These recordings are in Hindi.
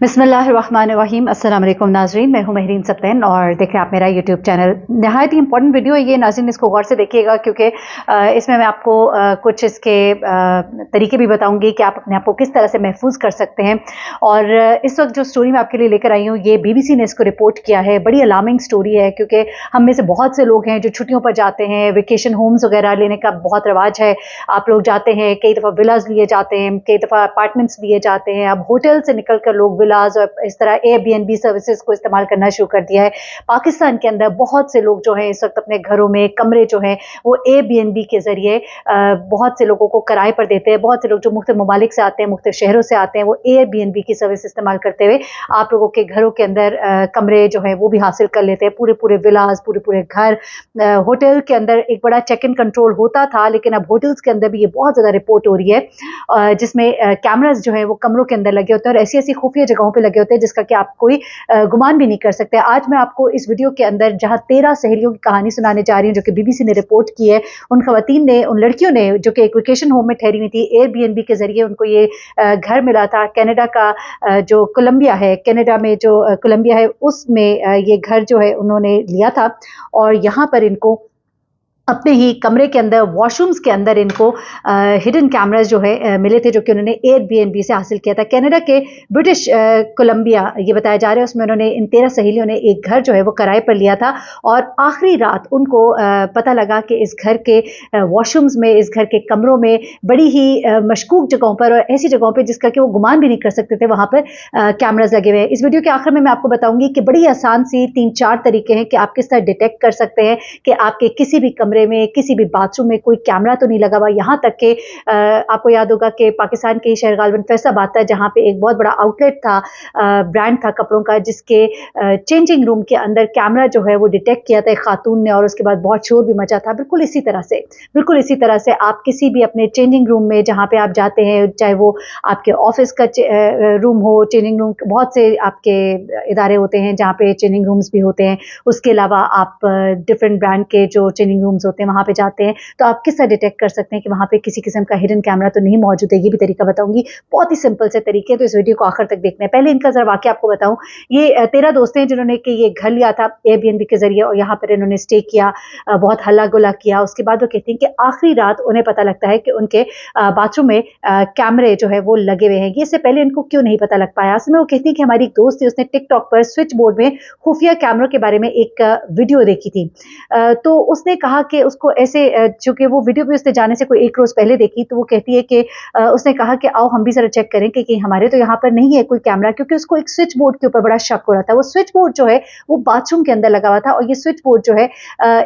बिस्मिल्लाहिर्रहमानिर्रहीम। अस्सलाम वालेकुम नाजरीन, मैं हूं महरीन सत्तैन और देख रहे हैं आप मेरा यूट्यूब चैनल। नहायत ही इंपॉर्टेंट वीडियो है ये नाज़रीन, इसको गौर से देखिएगा क्योंकि इसमें मैं आपको कुछ इसके तरीके भी बताऊंगी कि आप अपने आप को किस तरह से महफूज कर सकते हैं। और इस वक्त जो स्टोरी मैं आपके लिए लेकर आई हूँ ये BBC ने इसको रिपोर्ट किया है। बड़ी अलार्मिंग स्टोरी है क्योंकि हम में से बहुत से लोग हैं जो छुट्टियों पर जाते हैं, वेकेशन होम्स वगैरह लेने का बहुत रवाज है। आप लोग जाते हैं, कई दफ़ा विलाज लिए जाते हैं, कई दफ़ा अपार्टमेंट्स लिए जाते हैं। अब होटल से निकल कर लोग विलाज और इस तरह Airbnb सर्विसेज को इस्तेमाल करना शुरू कर दिया है। पाकिस्तान के अंदर बहुत से लोग जो हैं इस वक्त अपने घरों में कमरे जो हैं वो Airbnb के जरिए बहुत से लोगों को किराए पर देते हैं। बहुत से लोग जो मुख्तलिफ ममालिक से आते हैं, मुख्तलिफ शहरों से आते हैं, वो Airbnb की सर्विस इस्तेमाल करते हुए आप लोगों के घरों के अंदर कमरे जो है वो भी हासिल कर लेते हैं। पूरे पूरे विलाज, पूरे पूरे घर। होटल के अंदर एक बड़ा चेक इन कंट्रोल होता था, लेकिन अब होटल्स के अंदर भी ये बहुत ज़्यादा रिपोर्ट हो रही है जिसमें कैमरास जो है वो कमरों के अंदर लगे होते हैं और ऐसी ऐसी खुफिया जगहों पे लगे होते हैं जिसका कि आप कोई गुमान भी नहीं कर सकते। आज मैं आपको इस वीडियो के अंदर जहां 13 सहेलियों की कहानी सुनाने जा रही हूँ जो कि BBC ने रिपोर्ट की है। उन खवातीन ने, उन लड़कियों ने जो कि एक वेकेशन होम में ठहरी हुई थी, Airbnb के जरिए उनको ये घर मिला था। कनाडा का जो कोलंबिया है, कनाडा में जो कोलंबिया है उसमें ये घर जो है उन्होंने लिया था और यहाँ पर इनको अपने ही कमरे के अंदर, वॉशरूम्स के अंदर इनको हिडन कैमरास जो है मिले थे जो कि उन्होंने Airbnb से हासिल किया था। कनाडा के ब्रिटिश कोलंबिया ये बताया जा रहा है, उसमें उन्होंने इन 13 सहेलियों ने एक घर जो है वो किराए पर लिया था और आखिरी रात उनको पता लगा कि इस घर के वॉशरूम्स में, इस घर के कमरों में बड़ी ही मशकूक जगहों पर और ऐसी जगहों पर जिसका कि वो गुमान भी नहीं कर सकते थे वहाँ पर कैमरास लगे हुए हैं। इस वीडियो के आखिर में मैं आपको बताऊंगी कि बड़ी आसान सी 3-4 तरीके हैं कि आप किस तरह डिटेक्ट कर सकते हैं कि आपके किसी भी कमरे में, किसी भी बाथरूम में कोई कैमरा तो नहीं लगा हुआ। यहाँ तक कि आपको याद होगा कि पाकिस्तान के शहर गालिबन फैसलाबाद था जहाँ पे एक बहुत बड़ा आउटलेट था, ब्रांड था कपड़ों का, जिसके चेंजिंग रूम के अंदर कैमरा जो है वो डिटेक्ट किया था एक खातून ने और उसके बाद बहुत शोर भी मचा था। बिल्कुल इसी तरह से आप किसी भी अपने चेंजिंग रूम में जहाँ पे आप जाते हैं, चाहे वो आपके ऑफिस का रूम हो, चेंजिंग रूम बहुत से आपके इदारे होते हैं जहाँ पे चेंजिंग रूम्स भी होते हैं। उसके अलावा आप डिफरेंट ब्रांड के जो चेंजिंग रूम्स होते हैं वहाँ पे जाते हैं तो आप किस तरह डिटेक्ट कर सकते हैं कि वहाँ पे किसी किस्म का हिडन कैमरा तो नहीं मौजूद है। ये भी तरीका बताऊंगी, बहुत ही सिंपल से तरीके, तो इस वीडियो को आखिर तक देखना है। पहले इनका जरा वाकया आपको बताऊं। ये 13 दोस्त हैं जिन्होंने कि ये घर लिया था Airbnb के जरिए और यहाँ पर इन्होंने स्टे किया, बहुत हल्ला गुल्ला किया। उसके बाद वो कहती हैं कि आखिरी रात उन्हें पता लगता है कि उनके बाथरूम में कैमरे जो है वो लगे हुए हैं। ये इससे पहले इनको क्यों नहीं पता लग पाया। असल में वो कहती है कि हमारी एक दोस्त थी, उसने टिकटॉक पर स्विच बोर्ड में खुफिया कैमरों के बारे में एक वीडियो देखी थी। तो उसने कहा कि उसको ऐसे, चूंकि वो वीडियो भी उसने जाने से कोई एक रोज पहले देखी, तो वो कहती है कि उसने कहा कि आओ हम भी जरा चेक करें कि हमारे तो यहाँ पर नहीं है कोई कैमरा, क्योंकि उसको एक स्विच बोर्ड के ऊपर बड़ा शक हो रहा था। वो स्विच बोर्ड जो है वो बाथरूम के अंदर लगा हुआ था और ये स्विच बोर्ड जो है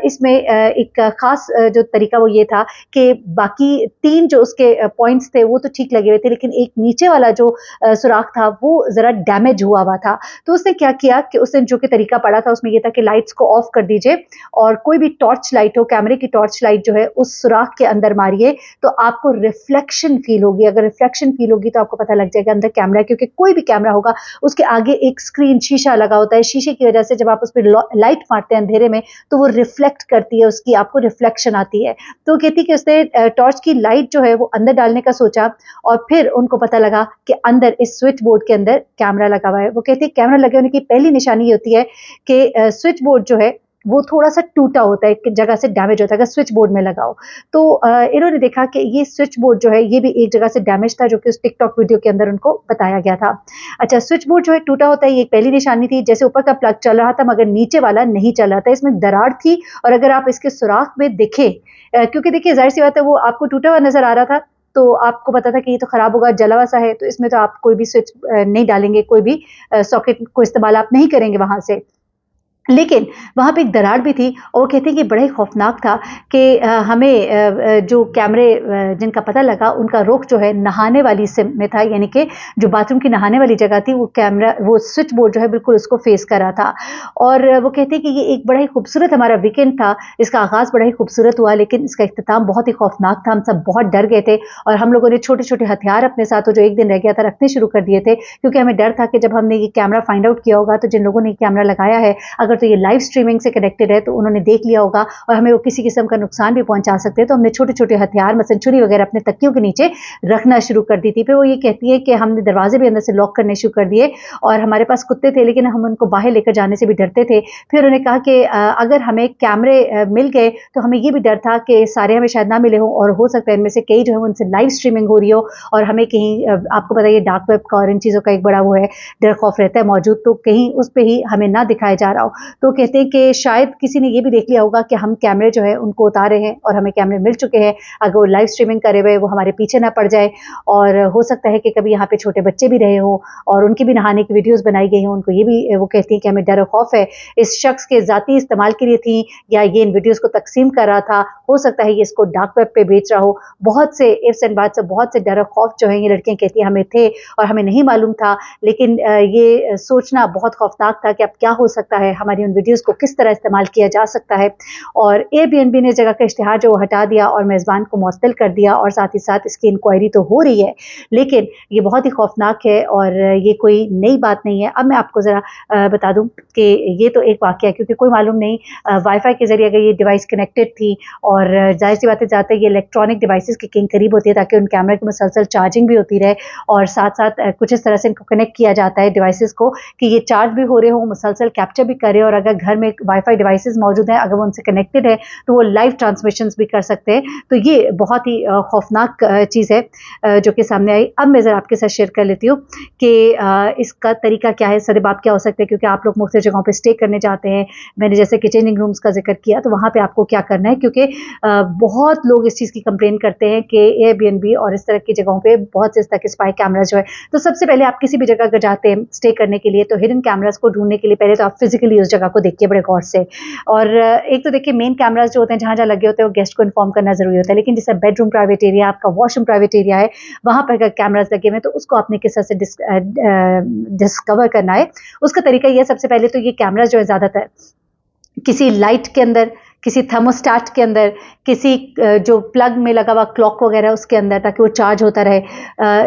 इसमें एक खास जो तरीका वो ये था कि बाकी 3 जो उसके पॉइंट्स थे वो तो ठीक लगे हुए थे, लेकिन एक नीचे वाला जो सुराख था वो जरा डैमेज हुआ था। तो उसने क्या किया कि उसने जो कि तरीका पढ़ा था उसमें यह था कि लाइट्स को ऑफ कर दीजिए और कोई भी टॉर्च लाइट हो, कैमरे की टॉर्च लाइट जो है उस सुराख के अंदर मारिए तो आपको रिफ्लेक्शन फील होगी। अगर रिफ्लेक्शन फील होगी तो आपको पता लग जाएगा अंदर कैमरा है, क्योंकि कोई भी कैमरा होगा उसके आगे एक स्क्रीन, शीशा लगा होता है। शीशे की वजह से जब आप उस पर लाइट मारते हैं अंधेरे में तो वो रिफ्लेक्ट करती है, उसकी आपको रिफ्लेक्शन आती है। तो कहती कि उसने टॉर्च की लाइट जो है वो अंदर डालने का सोचा और फिर उनको पता लगा कि अंदर इस स्विच बोर्ड के अंदर कैमरा लगा हुआ है। वो कहती है कैमरा लगे होने की पहली निशानी ये होती है कि स्विच बोर्ड जो है वो थोड़ा सा टूटा होता है, एक जगह से डैमेज होता है अगर स्विच बोर्ड में लगाओ। तो इन्होंने देखा कि ये स्विच बोर्ड जो है ये भी एक जगह से डैमेज था, जो कि उस टिकटॉक वीडियो के अंदर उनको बताया गया था। अच्छा, स्विच बोर्ड जो है टूटा होता है, ये एक पहली निशानी थी। जैसे ऊपर का प्लग चल रहा था मगर नीचे वाला नहीं चल रहा था, इसमें दरार थी। और अगर आप इसके सुराख में देखें, क्योंकि देखिए जाहिर सी बात है वो आपको टूटा हुआ नजर आ रहा था तो आपको पता था कि ये तो खराब होगा, जला हुआ सा है, तो इसमें तो आप कोई भी स्विच नहीं डालेंगे, कोई भी सॉकेट को इस्तेमाल आप नहीं करेंगे वहां से। लेकिन वहाँ पे एक दरार भी थी और वो कहते हैं कि बड़ा ही खौफनाक था कि हमें जो कैमरे जिनका पता लगा उनका रुख जो है नहाने वाली सिम में था, यानी कि जो बाथरूम की नहाने वाली जगह थी वो कैमरा, वो स्विच बोर्ड जो है बिल्कुल उसको फेस कर रहा था। और वो कहते हैं कि ये एक बड़ा ही खूबसूरत हमारा वीकेंड था, इसका आगाज़ बड़ा ही खूबसूरत हुआ लेकिन इसका इख्तिताम बहुत ही खौफनाक था। हम सब बहुत डर गए थे और हम लोगों ने छोटे छोटे हथियार अपने साथ जो एक दिन रह गया था रखने शुरू कर दिए थे, क्योंकि हमें डर था कि जब हमने ये कैमरा फाइंड आउट किया होगा तो जिन लोगों ने कैमरा लगाया है अगर तो ये लाइव स्ट्रीमिंग से कनेक्टेड है तो उन्होंने देख लिया होगा और हमें वो किसी किस्म का नुकसान भी पहुंचा सकते हैं। तो हमने छोटे छोटे हथियार मसलन छुरी वगैरह अपने तकियों के नीचे रखना शुरू कर दी थी। फिर वो ये कहती है कि हमने दरवाजे भी अंदर से लॉक करने शुरू कर दिए और हमारे पास कुत्ते थे लेकिन हम उनको बाहर लेकर जाने से भी डरते थे। फिर उन्होंने कहा कि अगर हमें कैमरे मिल गए तो हमें ये भी डर था कि सारे हमें शायद ना मिले हो और हो सकता है इनमें से कई जो है उनसे लाइव स्ट्रीमिंग हो रही हो और हमें कहीं आपको पता है डार्क वेब का और इन चीज़ों का एक बड़ा वो है डर खौफ रहता है मौजूद, तो कहीं उस पर ही हमें ना दिखाया जा रहा हो। तो कहते हैं कि शायद किसी ने ये भी देख लिया होगा कि हम कैमरे जो है उनको उतारे हैं और हमें कैमरे मिल चुके हैं, अगर वो लाइव स्ट्रीमिंग करे हुए वो हमारे पीछे ना पड़ जाए। और हो सकता है कि कभी यहाँ पे छोटे बच्चे भी रहे हो और उनकी भी नहाने की वीडियोस बनाई गई हो, उनको ये भी वो कहती हैं कि हमें डर और खौफ है इस शख्स के ज़ाती इस्तेमाल के लिए थी या ये इन वीडियोस को तकसीम कर रहा था, हो सकता है ये इसको डार्क वेब पे बेच रहा हो। बहुत से इफ्स एंड बात से बहुत से डर और खौफ जो है ये लड़कियां कहती हैं हमें थे और हमें नहीं मालूम था, लेकिन ये सोचना बहुत खौफनाक था कि अब क्या हो सकता है, हमारी उन वीडियोस को किस तरह इस्तेमाल किया जा सकता है। और एयरबीएनबी ने जगह का इश्तिहार जो हटा दिया और मेज़बान को मुअत्तल कर दिया और साथ ही साथ इसकी इंक्वायरी तो हो रही है, लेकिन ये बहुत ही खौफनाक है और ये कोई नई बात नहीं है। अब मैं आपको ज़रा बता दूं कि ये तो एक वाक़या है क्योंकि कोई मालूम नहीं वाईफाई के ज़रिए अगर ये डिवाइस कनेक्टेड थी और जाहिर सी बात है ज़्यादातर ये इलेक्ट्रॉनिक डिवाइसेस की किंग करीब होती है ताकि उन कैमरे की मुसलसल चार्जिंग भी होती रहे और साथ साथ कुछ इस तरह से इनको कनेक्ट किया जाता है डिवाइसेस को कि ये चार्ज भी हो रहे हो, मुसलसल कैप्चर भी कर रहे हो और अगर घर में वाईफाई डिवाइसेस मौजूद हैं अगर वो उनसे कनेक्टेड है तो वो लाइव ट्रांसमिशंस भी कर सकते हैं। तो ये बहुत ही खौफनाक चीज़ है जो कि सामने आई। अब मैं ज़रा आपके साथ शेयर कर लेती हूँ कि इसका तरीका क्या है, सदबाब क्या हो सकते हैं, क्योंकि आप लोग मुख्तलिफ जगहों पर स्टे करने जाते हैं। मैंने जैसे कि चेंजिंग रूम्स का जिक्र किया तो वहाँ पे आपको क्या करना है, क्योंकि बहुत लोग इस चीज़ की कंप्लेन करते हैं कि एयरबीएनबी और इस तरह की जगहों पे बहुत से इस तरह के स्पाई कैमरा जो है। तो सबसे पहले आप किसी भी जगह अगर जाते हैं स्टे करने के लिए तो हिडन कैमरास को ढूंढने के लिए पहले तो आप फिजिकली उस जगह को देखिए बड़े गौर से। और एक तो देखिए मेन कैमरास जो होते हैं जहाँ जहाँ लगे होते हैं वो गेस्ट को इन्फॉर्म करना जरूरी होता है, लेकिन जैसे बेडरूम प्राइवेट एरिया, आपका वॉशरूम प्राइवेट एरिया है, वहाँ पर अगर कैमरास लगे हुए हैं तो उसको आपने किस तरह से डिस्कवर करना है। उसका तरीका यह सबसे पहले तो ये कैमरास जो है ज़्यादातर किसी लाइट के अंदर, किसी थर्मोस्टेट के अंदर, किसी जो प्लग में लगा हुआ क्लॉक वगैरह उसके अंदर ताकि वो चार्ज होता रहे,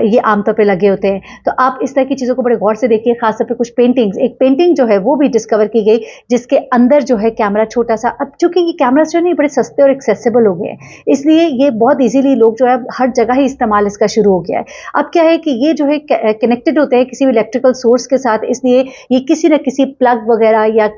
ये आमतौर पे लगे होते हैं। तो आप इस तरह की चीज़ों को बड़े गौर से देखिए। खासतौर पे कुछ पेंटिंग्स, एक पेंटिंग जो है वो भी डिस्कवर की गई जिसके अंदर जो है कैमरा छोटा सा, अब चूंकि ये कैमरास जो है बड़े सस्ते और एक्सेसिबल हो गए हैं इसलिए ये बहुत ईजीली लोग जो है हर जगह ही इस्तेमाल इसका शुरू हो गया है। अब क्या है कि ये जो है कनेक्टेड होते हैं किसी भी इलेक्ट्रिकल सोर्स के साथ, इसलिए ये किसी न किसी प्लग वगैरह या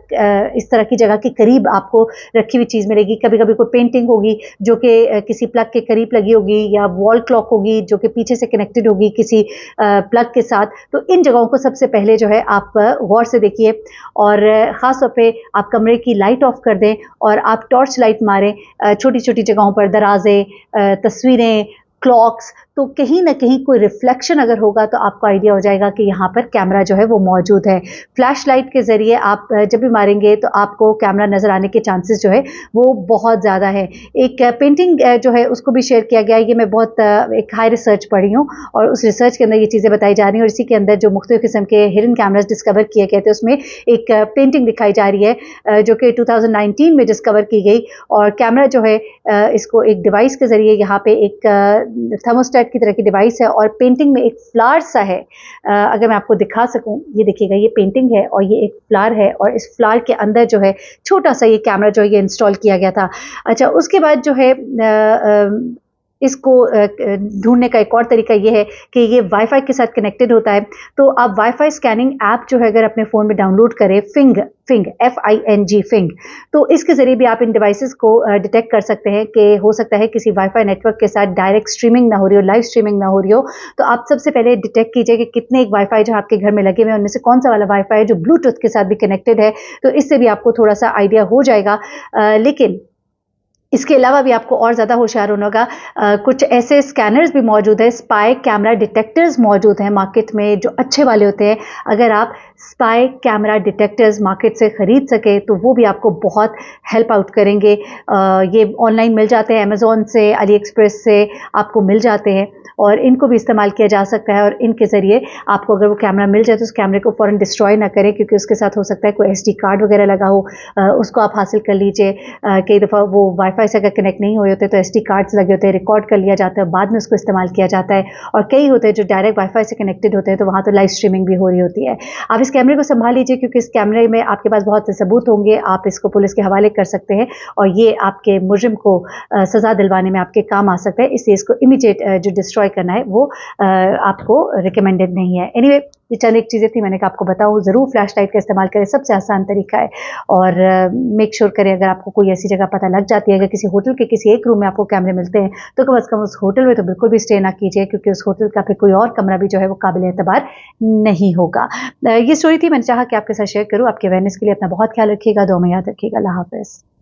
इस तरह की जगह के करीब आपको रखी चीज मिलेगी। कभी कभी कोई पेंटिंग होगी जो कि किसी प्लग के करीब लगी होगी या वॉल क्लॉक होगी जो कि पीछे से कनेक्टेड होगी किसी प्लग के साथ। तो इन जगहों को सबसे पहले जो है आप गौर से देखिए और ख़ास तौर पे आप कमरे की लाइट ऑफ कर दें और आप टॉर्च लाइट मारें छोटी छोटी जगहों पर, दराजे, तस्वीरें, क्लॉक्स, तो कहीं ना कहीं कोई रिफ्लेक्शन अगर होगा तो आपको आइडिया हो जाएगा कि यहाँ पर कैमरा जो है वो मौजूद है। फ्लैश लाइट के ज़रिए आप जब भी मारेंगे तो आपको कैमरा नज़र आने के चांसेस जो है वो बहुत ज़्यादा है। एक पेंटिंग जो है उसको भी शेयर किया गया है, ये मैं बहुत एक हाई रिसर्च पढ़ी हूँ और उस रिसर्च के अंदर ये चीज़ें बताई जा रही हैं और इसी के अंदर जो मुख्तलिफ किस्म के हिडन कैमरास डिस्कवर किए गए थे उसमें एक पेंटिंग दिखाई जा रही है जो कि 2019 में डिस्कवर की गई। और कैमरा जो है इसको एक डिवाइस के ज़रिए यहाँ पे एक थर्मोस्टेट की तरह की डिवाइस है और पेंटिंग में एक फ्लावर सा है। अगर मैं आपको दिखा सकूं, ये देखिएगा, ये पेंटिंग है और ये एक फ्लावर है और इस फ्लावर के अंदर जो है छोटा सा ये कैमरा जो है ये इंस्टॉल किया गया था। अच्छा, उसके बाद जो है इसको ढूंढने का एक और तरीका ये है कि ये वाईफाई के साथ कनेक्टेड होता है। तो आप वाईफाई स्कैनिंग ऐप जो है अगर अपने फ़ोन में डाउनलोड करें, फिंग FING फिंग, तो इसके ज़रिए भी आप इन डिवाइसेस को डिटेक्ट कर सकते हैं कि हो सकता है किसी वाईफाई नेटवर्क के साथ डायरेक्ट स्ट्रीमिंग ना हो रही हो, लाइव स्ट्रीमिंग ना हो रही हो। तो आप सबसे पहले डिटेक्ट कीजिए कि कितने एक वाईफाई जो आपके घर में लगे हुए हैं उनमें से कौन सा वाला वाईफाई है जो ब्लूटूथ के साथ भी कनेक्टेड है। तो इससे भी आपको थोड़ा सा आइडिया हो जाएगा। लेकिन इसके अलावा भी आपको और ज़्यादा होशियार होना होगा। कुछ ऐसे स्कैनर्स भी मौजूद है, स्पाई कैमरा डिटेक्टर्स मौजूद हैं मार्केट में जो अच्छे वाले होते हैं। अगर आप स्पाई कैमरा डिटेक्टर्स मार्केट से ख़रीद सके तो वो भी आपको बहुत हेल्प आउट करेंगे। ये ऑनलाइन मिल जाते हैं, अमेज़ॉन से, अली एक्सप्रेस से आपको मिल जाते हैं और इनको भी इस्तेमाल किया जा सकता है। और इनके ज़रिए आपको अगर वो कैमरा मिल जाए तो उस कैमरे को फ़ौरन डिस्ट्रॉय ना करें, क्योंकि उसके साथ हो सकता है कोई SD कार्ड वगैरह लगा हो, उसको आप हासिल कर लीजिए। कई दफ़ा वो वाईफाई वाईफाई से अगर कनेक्ट नहीं हुए होते तो एसडी कार्ड्स लगे होते हैं, रिकॉर्ड कर लिया जाता है, बाद में उसको इस्तेमाल किया जाता है। और कई होते हैं जो डायरेक्ट वाईफाई से कनेक्टेड होते हैं, तो वहाँ तो लाइव स्ट्रीमिंग भी हो रही होती है। आप इस कैमरे को संभाल लीजिए, क्योंकि इस कैमरे में आपके पास बहुत से सबूत होंगे, आप इसको पुलिस के हवाले कर सकते हैं और ये आपके मुजरिम को सज़ा दिलवाने में आपके काम आ सकता है। इसलिए इसको इमीडिएट जो डिस्ट्रॉय करना है वो आपको रिकमेंडेड नहीं है। एनीवे, ये चंद एक चीज़ें थी, मैंने कहा आपको बताऊँ, ज़रूर फ्लैश लाइट का इस्तेमाल करें, सबसे आसान तरीका है। और मेक श्योर करें, अगर आपको कोई ऐसी जगह पता लग जाती है, अगर किसी होटल के किसी एक रूम में आपको कैमरे मिलते हैं, तो कम से कम उस होटल में तो बिल्कुल भी स्टे ना कीजिए, क्योंकि उस होटल का फिर कोई और कमरा भी जो है वो काबिल एतबार नहीं होगा। ये स्टोरी थी, मैंने चाहा कि आपके साथ शेयर करूँ। आपके अवेयरनेस के लिए अपना बहुत ख्याल रखिएगा, दुआ में याद रखिएगा। अल्लाह हाफ़िज़।